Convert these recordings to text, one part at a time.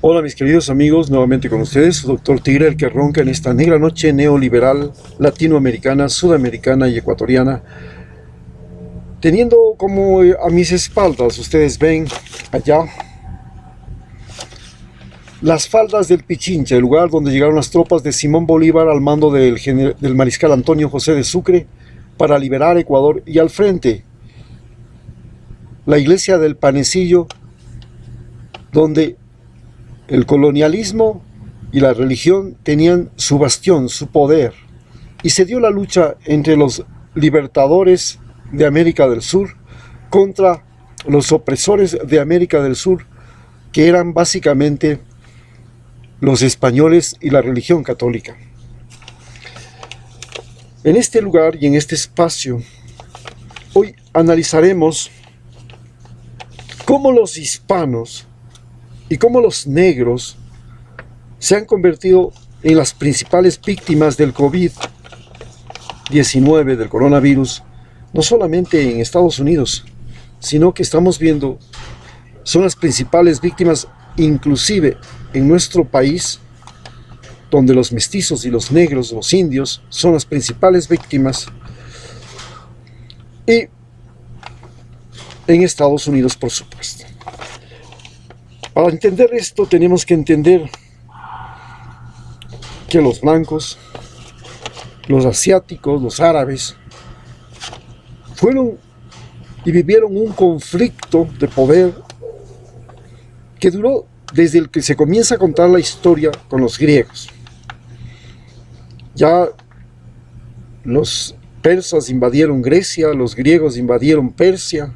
Hola mis queridos amigos, nuevamente con ustedes, su doctor Tigre, el que ronca en esta negra noche neoliberal, latinoamericana, sudamericana y ecuatoriana, teniendo como a mis espaldas, ustedes ven allá, las faldas del Pichincha, el lugar donde llegaron las tropas de Simón Bolívar al mando del mariscal Antonio José de Sucre para liberar Ecuador, y al frente, la iglesia del Panecillo, donde el colonialismo y la religión tenían su bastión, su poder, y se dio la lucha entre los libertadores de América del Sur contra los opresores de América del Sur, que eran básicamente los españoles y la religión católica. En este lugar y en este espacio, hoy analizaremos cómo los hispanos y cómo los negros se han convertido en las principales víctimas del COVID-19, del coronavirus, no solamente en Estados Unidos, sino que estamos viendo, son las principales víctimas inclusive en nuestro país, donde los mestizos y los negros, los indios, son las principales víctimas, y en Estados Unidos, por supuesto. Para entender esto tenemos que entender que los blancos, los asiáticos, los árabes, fueron y vivieron un conflicto de poder que duró desde el que se comienza a contar la historia con los griegos. Ya los persas invadieron Grecia, los griegos invadieron Persia,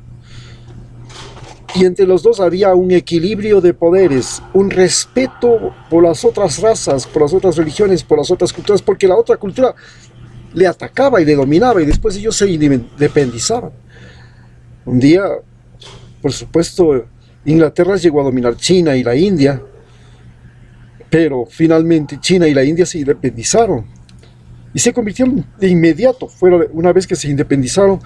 y entre los dos había un equilibrio de poderes, un respeto por las otras razas, por las otras religiones, por las otras culturas, porque la otra cultura le atacaba y le dominaba, y después ellos se independizaban. Un día, por supuesto, Inglaterra llegó a dominar China y la India, pero finalmente China y la India se independizaron, y se convirtieron de inmediato, una vez que se independizaron,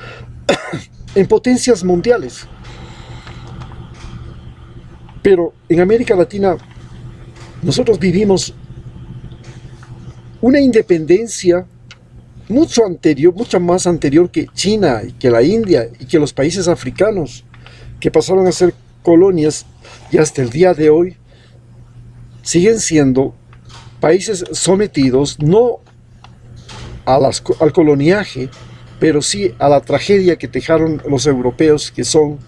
en potencias mundiales. Pero en América Latina nosotros vivimos una independencia mucho más anterior que China y que la India y que los países africanos, que pasaron a ser colonias, y hasta el día de hoy siguen siendo países sometidos no al coloniaje, pero sí a la tragedia que dejaron los europeos, que son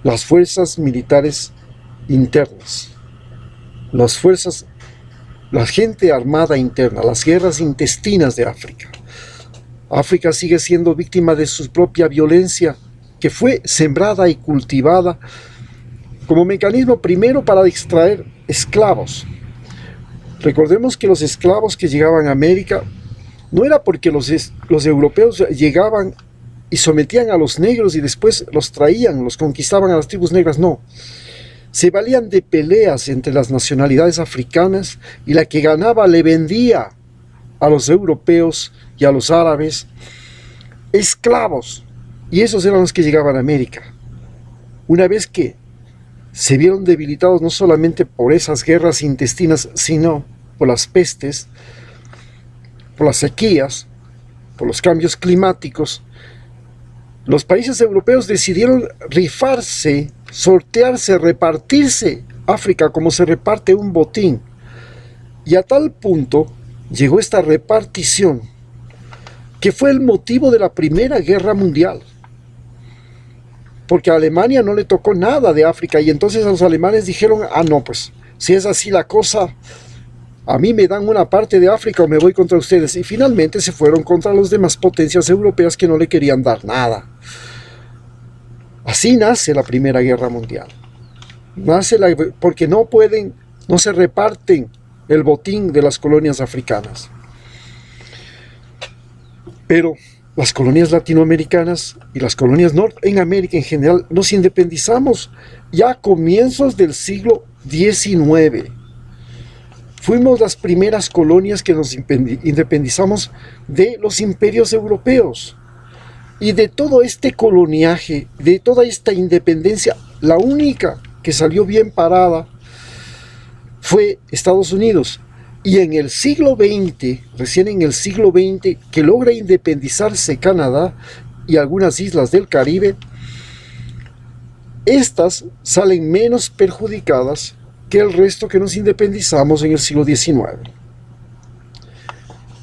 las fuerzas militares internas, la gente armada interna, las guerras intestinas de África. África sigue siendo víctima de su propia violencia, que fue sembrada y cultivada como mecanismo primero para extraer esclavos. Recordemos que los esclavos que llegaban a América no era porque los europeos llegaban y sometían a los negros y después los traían, los conquistaban a las tribus negras, no. Se valían de peleas entre las nacionalidades africanas, y la que ganaba le vendía a los europeos y a los árabes esclavos, y esos eran los que llegaban a América. Una vez que se vieron debilitados no solamente por esas guerras intestinas, sino por las pestes, por las sequías, por los cambios climáticos, los países europeos decidieron rifarse, sortearse, repartirse África como se reparte un botín. Y a tal punto llegó esta repartición, que fue el motivo de la Primera Guerra Mundial. Porque a Alemania no le tocó nada de África, y entonces los alemanes dijeron, no, pues, si es así la cosa, a mí me dan una parte de África o me voy contra ustedes. Y finalmente se fueron contra las demás potencias europeas que no le querían dar nada. Así nace la Primera Guerra Mundial. Porque no se reparten el botín de las colonias africanas. Pero las colonias latinoamericanas y las colonias en América en general nos independizamos ya a comienzos del siglo XIX. Fuimos las primeras colonias que nos independizamos de los imperios europeos. Y de todo este coloniaje, de toda esta independencia, la única que salió bien parada fue Estados Unidos. Y en el siglo XX, recién en el siglo XX, que logra independizarse Canadá y algunas islas del Caribe, estas salen menos perjudicadas que el resto que nos independizamos en el siglo XIX.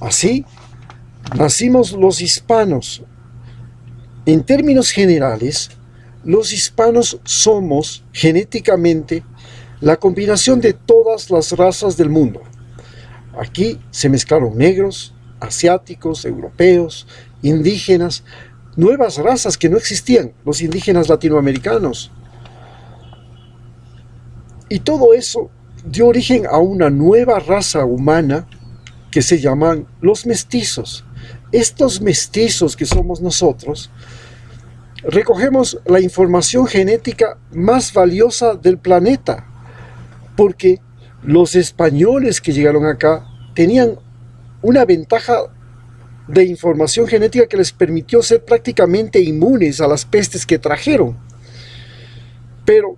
Así, nacimos los hispanos. En términos generales, los hispanos somos genéticamente la combinación de todas las razas del mundo. Aquí se mezclaron negros, asiáticos, europeos, indígenas, nuevas razas que no existían, los indígenas latinoamericanos. Y todo eso dio origen a una nueva raza humana que se llaman los mestizos. Estos mestizos que somos nosotros, recogemos la información genética más valiosa del planeta, porque los españoles que llegaron acá tenían una ventaja de información genética que les permitió ser prácticamente inmunes a las pestes que trajeron. Pero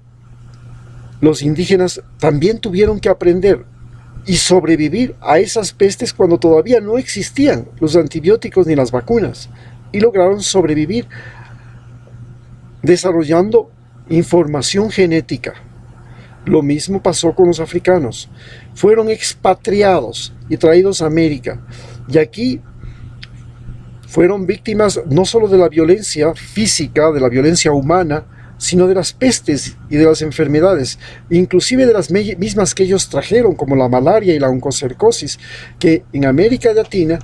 los indígenas también tuvieron que aprender y sobrevivir a esas pestes cuando todavía no existían los antibióticos ni las vacunas, y lograron sobrevivir desarrollando información genética. Lo mismo pasó con los africanos. Fueron expatriados y traídos a América, y aquí fueron víctimas no solo de la violencia física, de la violencia humana, sino de las pestes y de las enfermedades, inclusive de las mismas que ellos trajeron, como la malaria y la oncocercosis, que en América Latina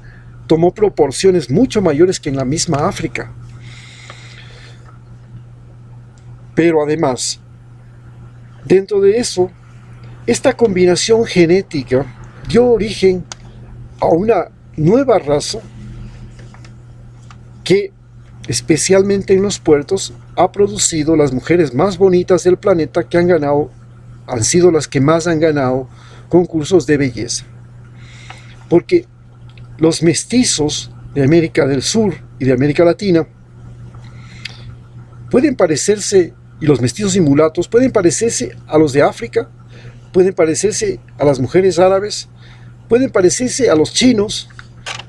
tomó proporciones mucho mayores que en la misma África. Pero además, dentro de eso, esta combinación genética dio origen a una nueva raza que, especialmente en los puertos, ha producido las mujeres más bonitas del planeta que han sido las que más han ganado concursos de belleza. Porque los mestizos de América del Sur y de América Latina pueden parecerse, y los mestizos y mulatos pueden parecerse a los de África, pueden parecerse a las mujeres árabes, pueden parecerse a los chinos,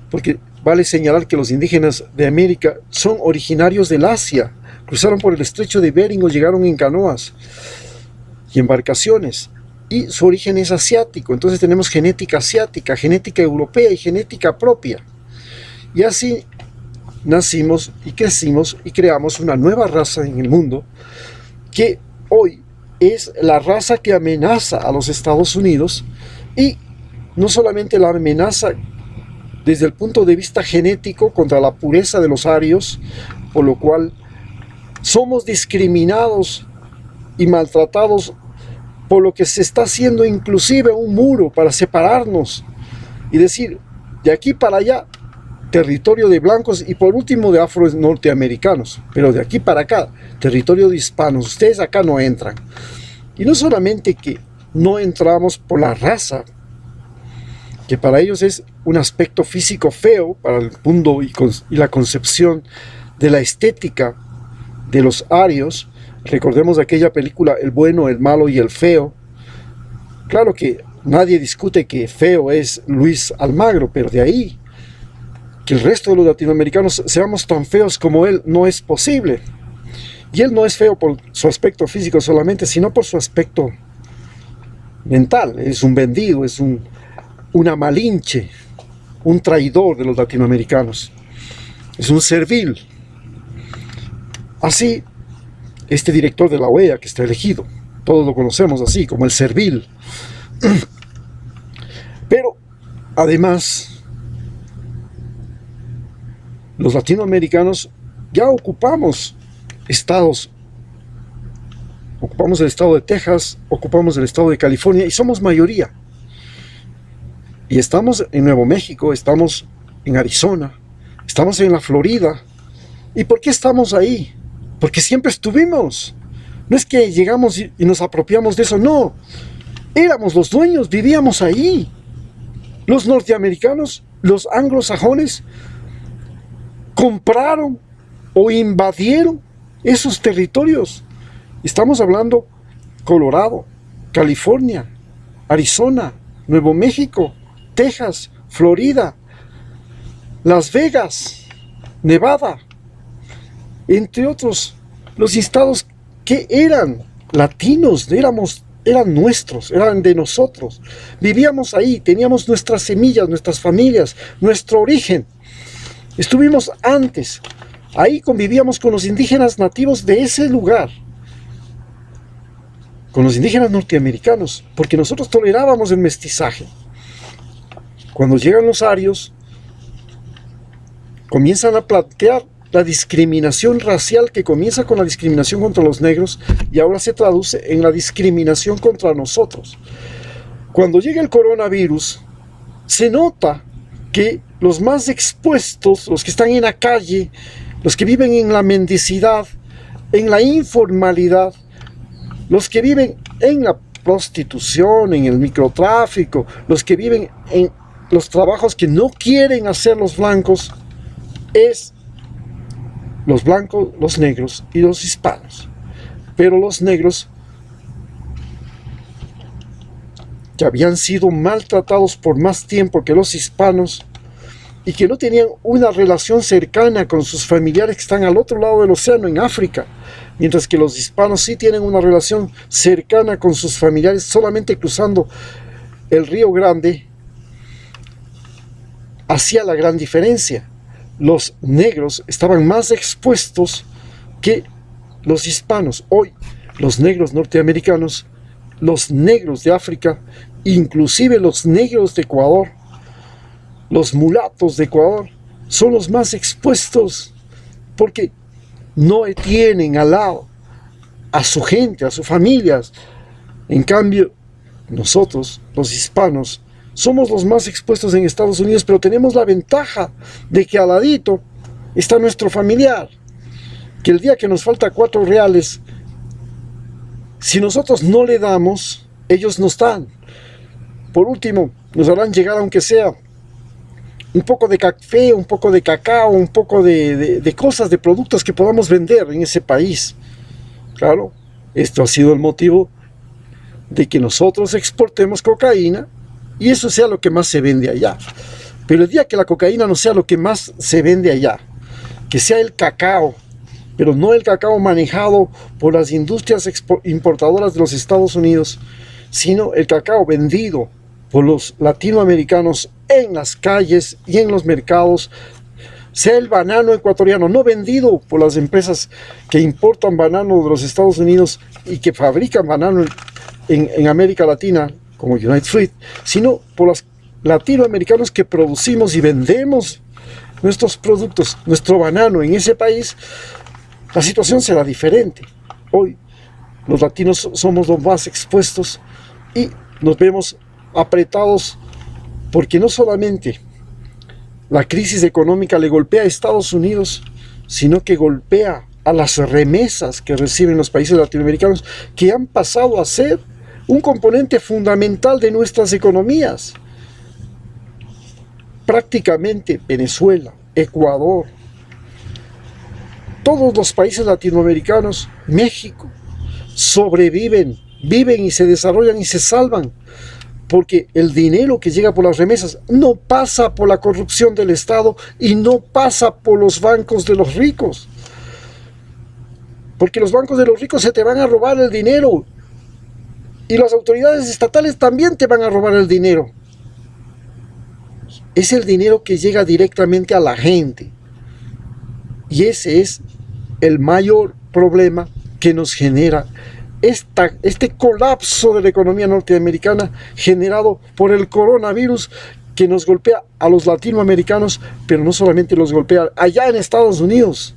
porque vale señalar que los indígenas de América son originarios del Asia, cruzaron por el estrecho de Bering o llegaron en canoas y embarcaciones, y su origen es asiático. Entonces tenemos genética asiática, genética europea y genética propia. Y así nacimos y crecimos y creamos una nueva raza en el mundo, que hoy es la raza que amenaza a los Estados Unidos, y no solamente la amenaza desde el punto de vista genético contra la pureza de los arios, por lo cual somos discriminados y maltratados, por lo que se está haciendo inclusive un muro para separarnos y decir, de aquí para allá, territorio de blancos, y por último de afro norteamericanos, pero de aquí para acá, territorio de hispanos, ustedes acá no entran. Y no solamente que no entramos por la raza, que para ellos es un aspecto físico feo para el mundo y la concepción de la estética de los arios. Recordemos aquella película El bueno, el malo y el feo. Claro que nadie discute que feo es Luis Almagro, pero de ahí que el resto de los latinoamericanos seamos tan feos como él no es posible. Y él no es feo por su aspecto físico solamente, sino por su aspecto mental. Es un vendido, es una malinche, un traidor de los latinoamericanos. Es un servil. Así, este director de la OEA que está elegido, todos lo conocemos así, como el servil. Pero, además, los latinoamericanos ya ocupamos estados. Ocupamos el estado de Texas, ocupamos el estado de California y somos mayoría. Y estamos en Nuevo México, estamos en Arizona, estamos en la Florida. ¿Y por qué estamos ahí? Porque siempre estuvimos. No es que llegamos y nos apropiamos de eso, no. Éramos los dueños, vivíamos ahí. Los norteamericanos, los anglosajones, compraron o invadieron esos territorios. Estamos hablando Colorado, California, Arizona, Nuevo México, Texas, Florida, Las Vegas, Nevada, entre otros, los estados que eran latinos, eran nuestros, eran de nosotros. Vivíamos ahí, teníamos nuestras semillas, nuestras familias, nuestro origen. Estuvimos antes, ahí convivíamos con los indígenas nativos de ese lugar, con los indígenas norteamericanos, porque nosotros tolerábamos el mestizaje. Cuando llegan los arios, comienzan a plantear la discriminación racial, que comienza con la discriminación contra los negros y ahora se traduce en la discriminación contra nosotros. Cuando llega el coronavirus, se nota que los más expuestos, los que están en la calle, los que viven en la mendicidad, en la informalidad, los que viven en la prostitución, en el microtráfico, los que viven en los trabajos que no quieren hacer los blancos, es los blancos, los negros y los hispanos. Pero los negros, que habían sido maltratados por más tiempo que los hispanos y que no tenían una relación cercana con sus familiares que están al otro lado del océano, en África, mientras que los hispanos sí tienen una relación cercana con sus familiares solamente cruzando el Río Grande, hacía la gran diferencia. Los negros estaban más expuestos que los hispanos. Hoy, los negros norteamericanos, los negros de África, inclusive los negros de Ecuador, los mulatos de Ecuador, son los más expuestos porque no tienen al lado a su gente, a sus familias. En cambio, nosotros, los hispanos, somos los más expuestos en Estados Unidos, pero tenemos la ventaja de que al ladito está nuestro familiar, que el día que nos falta 4 reales, si nosotros no le damos, ellos nos dan. Por último, nos harán llegar, aunque sea un poco de café, un poco de cacao, un poco de cosas, de productos que podamos vender en ese país. Claro, esto ha sido el motivo de que nosotros exportemos cocaína y eso sea lo que más se vende allá. Pero el día que la cocaína no sea lo que más se vende allá, que sea el cacao, pero no el cacao manejado por las industrias importadoras de los Estados Unidos, sino el cacao vendido por los latinoamericanos en las calles y en los mercados, sea el banano ecuatoriano, no vendido por las empresas que importan banano de los Estados Unidos y que fabrican banano en América Latina, como United Fruit, sino por los latinoamericanos que producimos y vendemos nuestros productos, nuestro banano en ese país. La situación será diferente. Hoy los latinos somos los más expuestos y nos vemos apretados porque no solamente la crisis económica le golpea a Estados Unidos, sino que golpea a las remesas que reciben los países latinoamericanos, que han pasado a ser un componente fundamental de nuestras economías. Prácticamente Venezuela, Ecuador, todos los países latinoamericanos, México, sobreviven, viven y se desarrollan y se salvan, porque el dinero que llega por las remesas no pasa por la corrupción del Estado y no pasa por los bancos de los ricos. Porque los bancos de los ricos se te van a robar el dinero y las autoridades estatales también te van a robar el dinero. Es el dinero que llega directamente a la gente. Y ese es el mayor problema que nos genera este colapso de la economía norteamericana generado por el coronavirus, que nos golpea a los latinoamericanos, pero no solamente los golpea allá en Estados Unidos,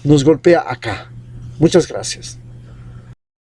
nos golpea acá. Muchas gracias.